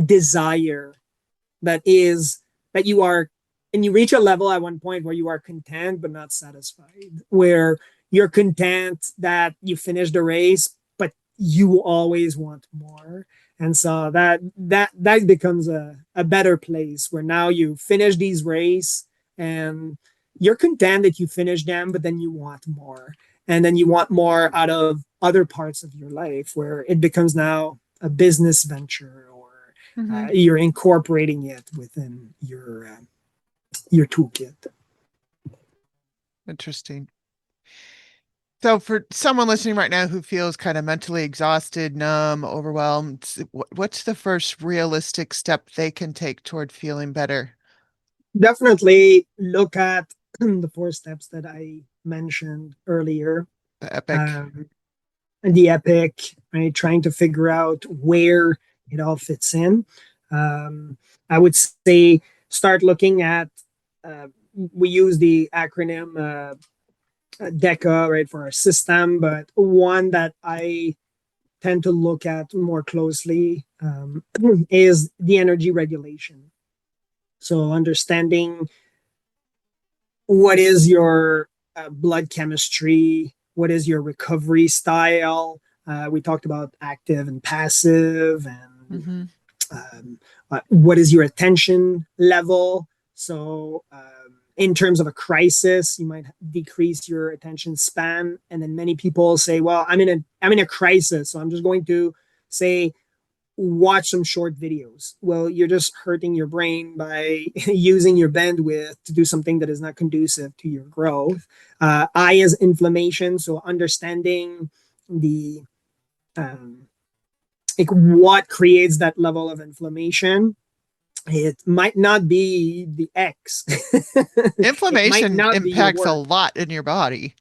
desire that is that you are, and you reach a level at one point where you are content but not satisfied, where you're content that you finished the race, but you always want more. And so that becomes a better place where now you finish these race and you're content that you finish them, but then you want more, and then you want more out of other parts of your life where it becomes now a business venture, or Mm-hmm. you're incorporating it within your toolkit. Interesting. So, for someone listening right now who feels kind of mentally exhausted, numb, overwhelmed, what's the first realistic step they can take toward feeling better? Definitely look at the four steps that I mentioned earlier. The epic. Um, the epic, right? Trying to figure out where it all fits in. Um, I would say start looking at, we use the acronym DECA, right, for our system, but one that I tend to look at more closely is the energy regulation. So understanding what is your blood chemistry, what is your recovery style. We talked about active and passive, and Mm-hmm. what is your attention level. So in terms of a crisis, you might decrease your attention span. And then many people say, well, I'm in a crisis, so I'm just going to say watch some short videos. Well, you're just hurting your brain by using your bandwidth to do something that is not conducive to your growth. I is inflammation, so understanding the um, like what creates that level of inflammation. It might not be the X. It might Inflammation not be your impacts a work. lot in your body.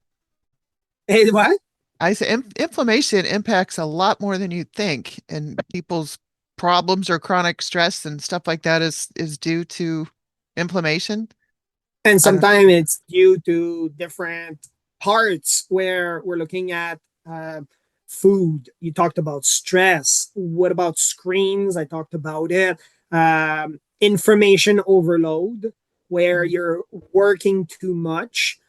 Hey, what? I say inflammation impacts a lot more than you think, and people's problems or chronic stress and stuff like that is due to inflammation. And I don't. sometimes it's due to different parts where we're looking at food. You talked about stress. What about screens? I talked about it. Information overload, where Mhm. you're working too much,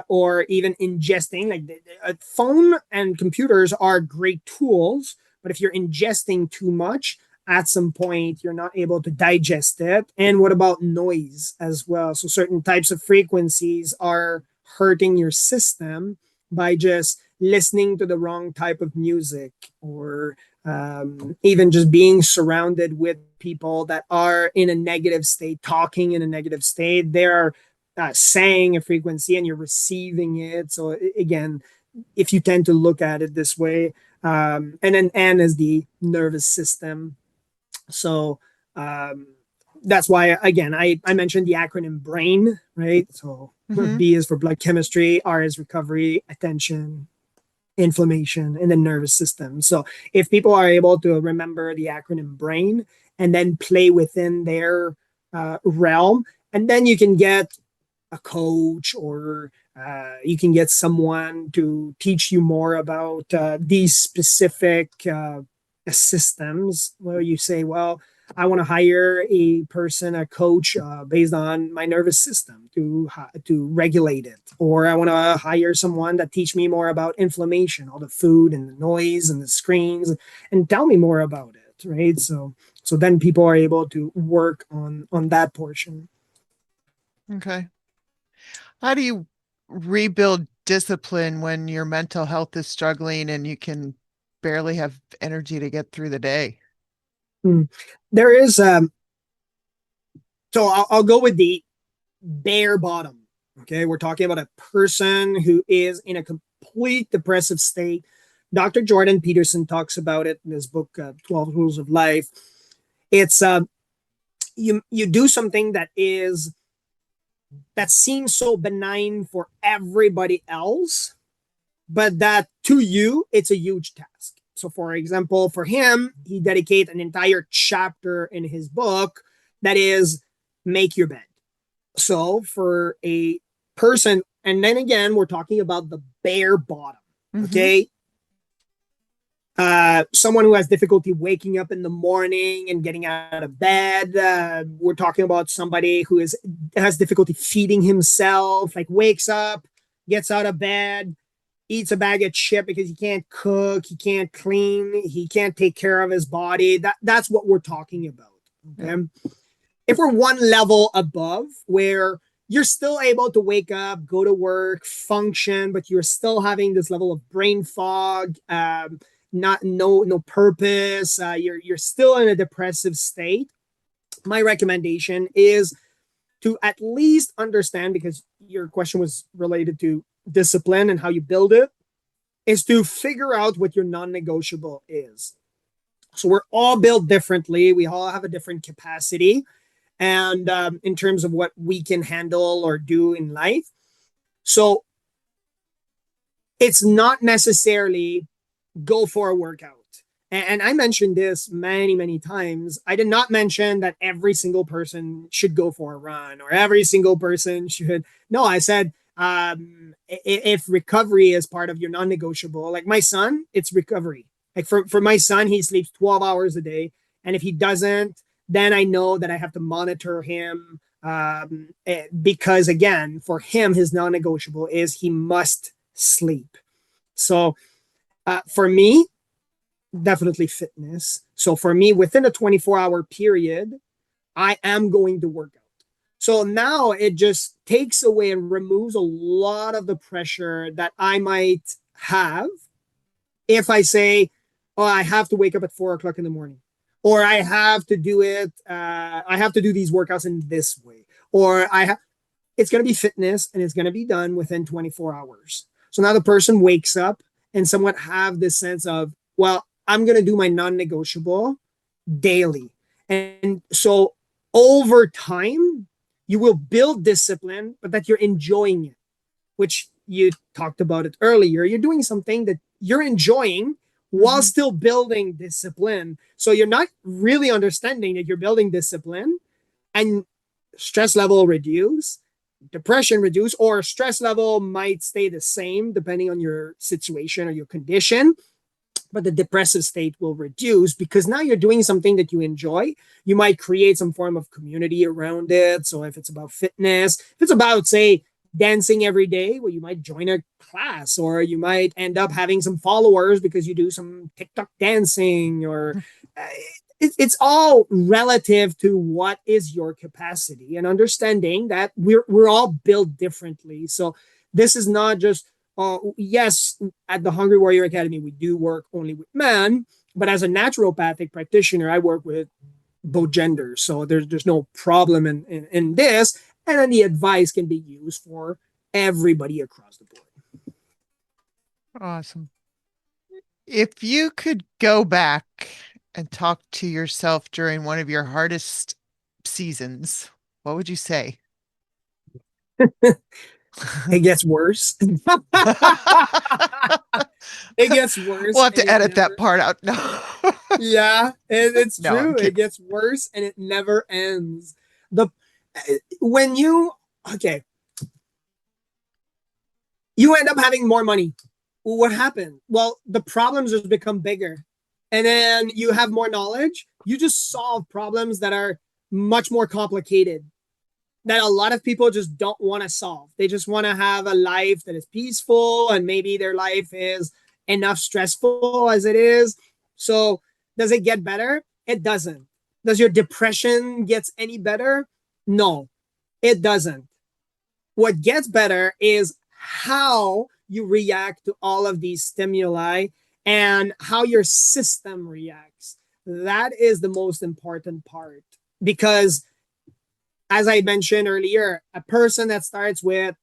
or even ingesting. Like phone and computers are great tools, but if you're ingesting too much, at some point you're not able to digest it. And what about noise as well? So certain types of frequencies are hurting your system by just listening to the wrong type of music, or even just being surrounded with people that are in a negative state, talking in a negative state. They're saying a frequency and you're receiving it. So again, if you tend to look at it this way, and then N is the nervous system. So um, that's why, again, I mentioned the acronym BRAIN, right? So Mm-hmm. B is for blood chemistry, R is recovery, attention, inflammation, and the nervous system. So if people are able to remember the acronym BRAIN and then play within their realm, and then you can get a coach, or you can get someone to teach you more about these specific systems, where you say, well, I want to hire a person, a coach, based on my nervous system to regulate it, or I want to hire someone that teach me more about inflammation, all the food and the noise and the screens, and tell me more about it, right? So then people are able to work on that portion. Okay. How do you rebuild discipline when your mental health is struggling and you can barely have energy to get through the day? Hmm. There is so I'll go with the bare bottom. Okay, we're talking about a person who is in a complete depressive state, Dr. Jordan Peterson talks about it in his book, 12 Rules of Life. It's you do something that seems so benign for everybody else, but that to you, it's a huge task. So, for example, for him, he dedicates an entire chapter in his book that is make your bed. So, for a person, and then again, we're talking about the bare bottom, okay? Someone who has difficulty waking up in the morning and getting out of bed. We're talking about somebody who has difficulty feeding himself, like wakes up, gets out of bed, eats a bag of chip because he can't cook, he can't clean, he can't take care of his body. That's what we're talking about. Okay. Yeah. If we're one level above, where you're still able to wake up, go to work, function, but you're still having this level of brain fog, no purpose, you're still in a depressive state. My recommendation is to at least understand, because your question was related to discipline and how you build it, is to figure out what your non-negotiable is. So we're all built differently. We all have a different capacity, and in terms of what we can handle or do in life. So it's not necessarily go for a workout. And I mentioned this many, many times. I did not mention that every single person should go for a run or every single person should. No, I said, if recovery is part of your non-negotiable, like my son, it's recovery. Like for my son, he sleeps 12 hours a day. And if he doesn't, then I know that I have to monitor him, because again, for him, his non-negotiable is he must sleep. So for me, definitely fitness. So for me, within a 24-hour period, I am going to work out. So now it just takes away and removes a lot of the pressure that I might have if I say, oh, I have to wake up at 4 o'clock in the morning, or I have to do it. I have to do these workouts in this way, or it's going to be fitness and it's going to be done within 24 hours. So now the person wakes up and somewhat have this sense of, well, I'm going to do my non-negotiable daily. And so over time, you will build discipline, but that you're enjoying it, which you talked about it earlier. You're doing something that you're enjoying while still building discipline. So you're not really understanding that you're building discipline, and stress level reduce, depression reduce, or stress level might stay the same depending on your situation or your condition, but the depressive state will reduce because now you're doing something that you enjoy. You might create some form of community around it. So if it's about fitness, if it's about, say, dancing every day, well, you might join a class, or you might end up having some followers because you do some TikTok dancing, or it's all relative to what is your capacity, and understanding that we're all built differently. So this is not just, yes, at the Hungry Warrior Academy, we do work only with men, but as a naturopathic practitioner, I work with both genders. So there's no problem in this. And then the advice can be used for everybody across the board. Awesome. If you could go back and talk to yourself during one of your hardest seasons, what would you say? It gets worse. It gets worse. We'll have to edit that part out. No. Yeah, it's No, true. It gets worse and it never ends. When you you end up having more money. What happened? Well, the problems just become bigger. And then you have more knowledge. You just solve problems that are much more complicated, that a lot of people just don't want to solve. They just want to have a life that is peaceful, and maybe their life is enough stressful as it is. So does it get better? It doesn't. Does your depression get any better? No, it doesn't. What gets better is how you react to all of these stimuli and how your system reacts. That is the most important part, because as I mentioned earlier, a person that starts with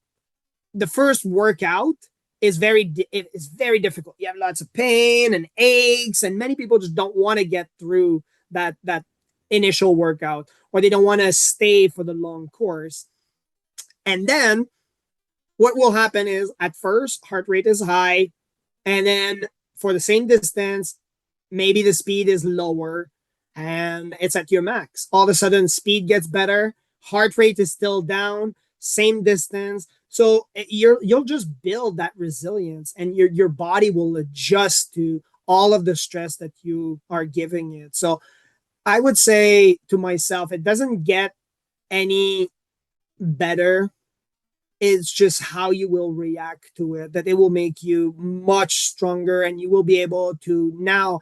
the first workout it's very difficult. You have lots of pain and aches, and many people just don't want to get through that initial workout, or they don't want to stay for the long course. And then what will happen is, at first heart rate is high, and then for the same distance, maybe the speed is lower and it's at your max. All of a sudden, speed gets better, heart rate is still down, same distance. So you'll just build that resilience, and your body will adjust to all of the stress that you are giving it. So I would say to myself, it doesn't get any better. It's just how you will react to it, that it will make you much stronger, and you will be able to now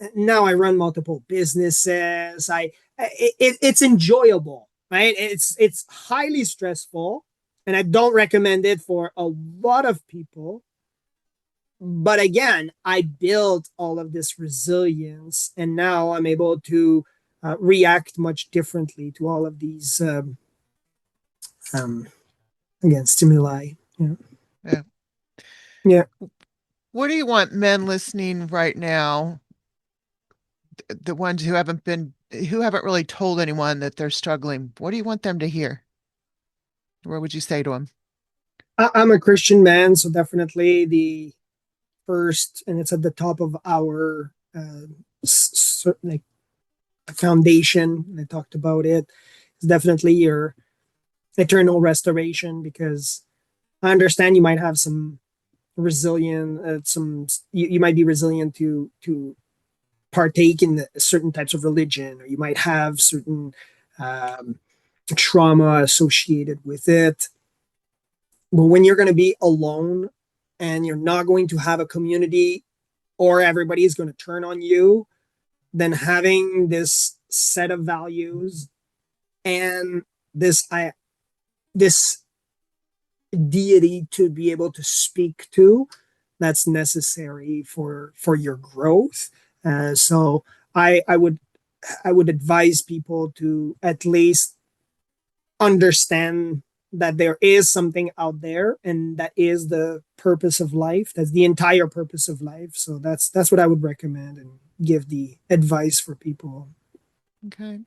I run multiple businesses. It's enjoyable, right? It's highly stressful, and I don't recommend it for a lot of people. But again, I built all of this resilience, and now I'm able to react much differently to all of these um, again stimuli. Yeah. Yeah. Yeah. What do you want men listening right now, the ones who haven't really told anyone that they're struggling? What do you want them to hear? What would you say to them? I'm a Christian man, so definitely the first, and it's at the top of our like foundation. And I talked about it. It's definitely your eternal restoration, because I understand you might have some resilient, you might be resilient to partake in certain types of religion, or you might have certain um, trauma associated with it. But when you're going to be alone and you're not going to have a community, or everybody is going to turn on you, then having this set of values and this deity to be able to speak to, that's necessary for your growth. So I would advise people to at least understand that there is something out there, and that is the purpose of life. That's the entire purpose of life. So that's what I would recommend and give the advice for people. Okay.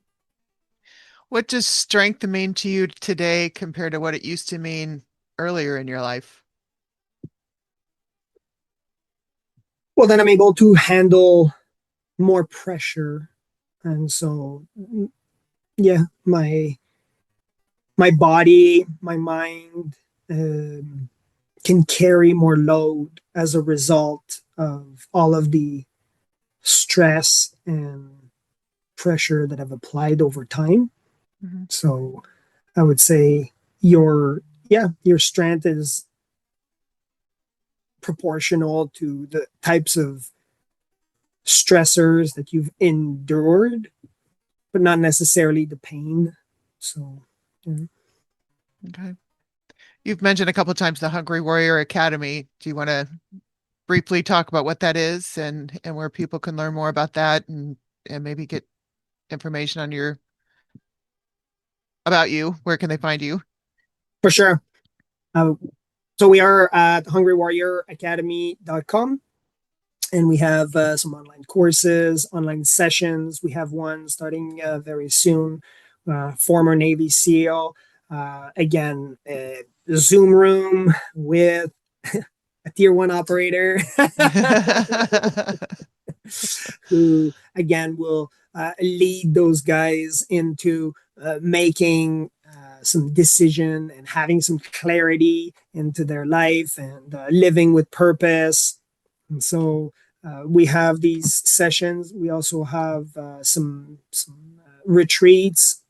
What does strength mean to you today compared to what it used to mean earlier in your life? Well, then I'm able to handle more pressure, and so yeah, my body, my mind can carry more load as a result of all of the stress and pressure that I've applied over time. Mhm. So I would say your strength is proportional to the types of stressors that you've endured, but not necessarily the pain. So yeah. Okay. You've mentioned a couple of times the Hungry Warrior Academy. Do you want to briefly talk about what that is, and where people can learn more about that, and maybe get information on your about you? Where can they find you? For sure. Uh, so we are at hungrywarrioracademy.com, and we have some online courses, online sessions. We have one starting very soon. Former Navy SEAL, again, Zoom room with a tier one operator who, again, will lead those guys into making some decision and having some clarity into their life, and living with purpose. And so we have these sessions. We also have some retreats,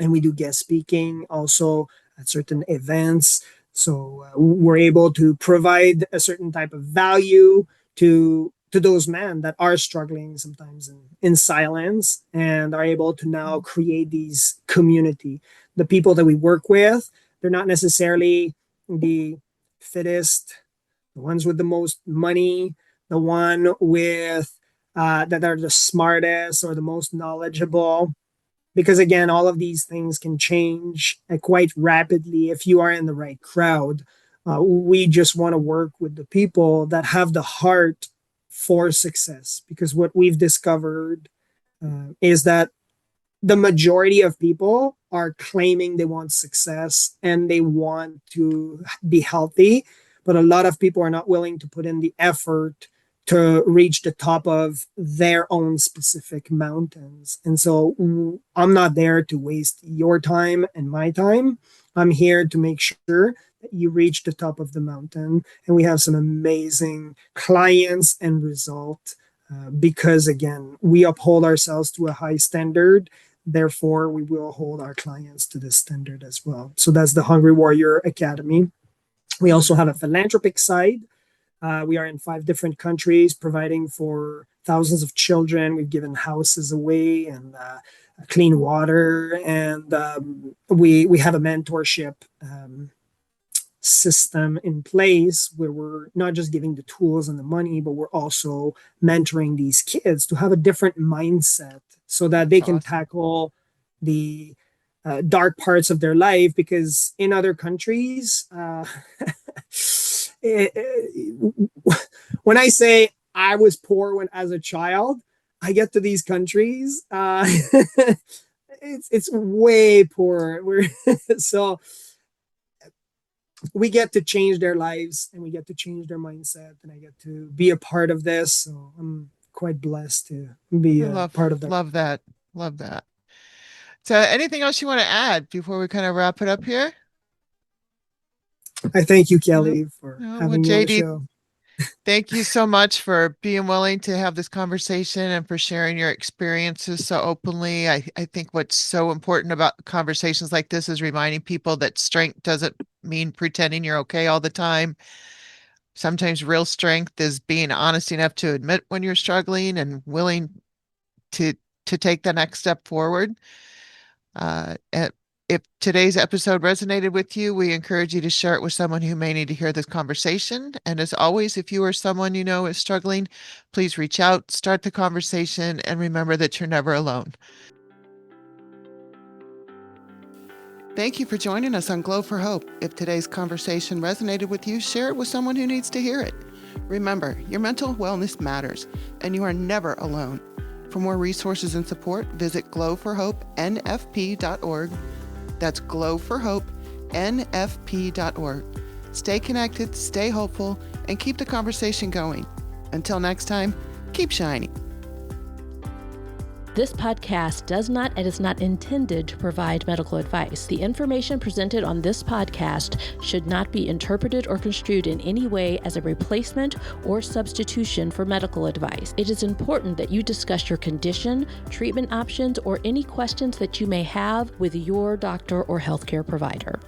and we do guest speaking also at certain events. So we're able to provide a certain type of value to those men that are struggling sometimes in silence, and are able to now create these community. The people that we work with, they're not necessarily the fittest, the ones with the most money, the one with that are the smartest or the most knowledgeable, because again, all of these things can change quite rapidly if you are in the right crowd. We just want to work with the people that have the heart for success, because what we've discovered is that the majority of people are claiming they want success and they want to be healthy, but a lot of people are not willing to put in the effort to reach the top of their own specific mountains. And so I'm not there to waste your time and my time. I'm here to make sure that you reach the top of the mountain. And we have some amazing clients and results because, again, we uphold ourselves to a high standard. Therefore, we will hold our clients to this standard as well. So that's the Hungry Warrior Academy. We also have a philanthropic side. We are in 5 different countries, providing for thousands of children. We've given houses away and clean water, and we have a mentorship system in place where we're not just giving the tools and the money, but we're also mentoring these kids to have a different mindset so that they can tackle the dark parts of their life. Because in other countries, when I say I was poor when as a child, I get to these countries, it's way poorer. So we get to change their lives and we get to change their mindset, and I get to be a part of this. So I'm quite blessed to be a part of that. Love that. Love that. So anything else you want to add before we kind of wrap it up here? I thank you, Kelly, for having me on the show. Thank you so much for being willing to have this conversation and for sharing your experiences so openly. I think what's so important about conversations like this is reminding people that strength doesn't mean pretending you're okay all the time. Sometimes real strength is being honest enough to admit when you're struggling and willing to take the next step forward. If today's episode resonated with you, we encourage you to share it with someone who may need to hear this conversation. And as always, if you or someone you know is struggling, please reach out, start the conversation, and remember that you're never alone. Thank you for joining us on Glow for Hope. If today's conversation resonated with you, share it with someone who needs to hear it. Remember, your mental wellness matters, and you are never alone. For more resources and support, visit glowforhopenfp.org. That's glowforhopenfp.org. Stay connected, stay hopeful, and keep the conversation going. Until next time, keep shining. This podcast does not and is not intended to provide medical advice. The information presented on this podcast should not be interpreted or construed in any way as a replacement or substitution for medical advice. It is important that you discuss your condition, treatment options, or any questions that you may have with your doctor or healthcare provider.